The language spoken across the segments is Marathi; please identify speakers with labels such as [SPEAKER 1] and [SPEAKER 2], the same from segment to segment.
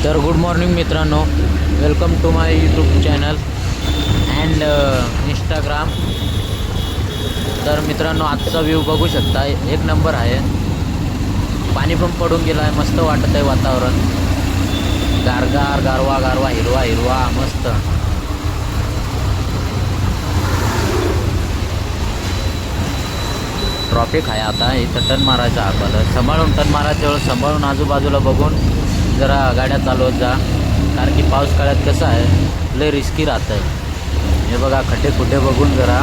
[SPEAKER 1] तर गुड मॉर्निंग मित्रांनो, welcome to my YouTube channel and Instagram. तर मित्रांनो, आजचा व्ह्यू बघू शकता, एक नंबर आहे. पाणी पण पडून गेलं आहे, मस्त वाटत आहे वातावरण. गारगार, गारवा गारवा, हिरवा हिरवा, मस्त. ट्रॉफिक आहे आता इथं. टर्न मारायचं आपल्याला, सांभाळून टर्न मारायच्या वेळेस सांभाळून आजूबाजूला बघून जरा गाड्या चालवत जा, कारण की पाऊस काळात कसं आहे, लय रिस्की राहतं आहे. हे बघा, खड्डे खुड्डे बघून जरा,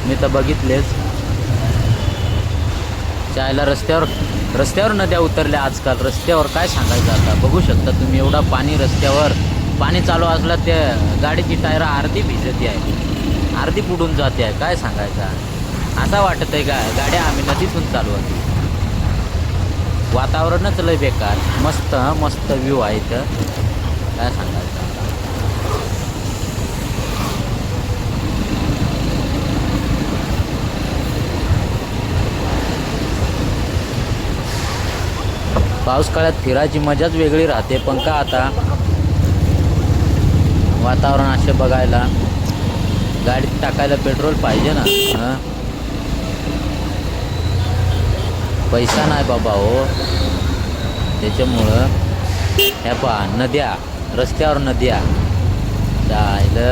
[SPEAKER 1] मी तर बघितलेच. चायला रस्त्यावर नद्या उतरल्या आजकाल. रस्त्यावर काय सांगायचं आता, बघू शकता तुम्ही, एवढा पाणी रस्त्यावर. पाणी चालू असलं त्या गाडीची टायरं अर्धी भिजती आहे, अर्धी बुडून जाते आहे. काय सांगायचं, असं वाटत आहे का गाड्या आम्ही नदीतून चालवत. वातावरणच लय बेकार. मस्त मस्त व्ह्यू आहे इथं, काय सांगायचं. पाऊस काळात फिरायची मजाच वेगळी राहते. पण का आता वातावरण असे बघायला, गाडीत टाकायला पेट्रोल पाहिजे ना. पैसा नाही बाबा हो, त्याच्यामुळं. ह्या पहा नद्या, रस्त्यावर नद्या. जायला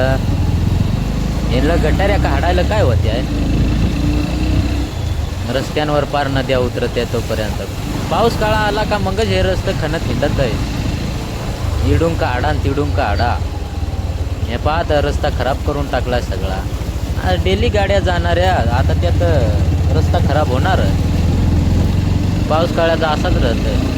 [SPEAKER 1] यांना गटाऱ्या काढायला काय होते आहे, रस्त्यांवर पार नद्या उतरत्या. तोपर्यंत पाऊस काळा आला का मगच हे रस्ते खणत हिंडत आहे. इडून काढा आणि तिडून काढा. हे पहा, तर रस्ता खराब करून टाकला सगळा. डेली गाड्या जाणाऱ्या, आता त्यात रस्ता खराब होणार. पाऊस काळाचा असाच राहतं.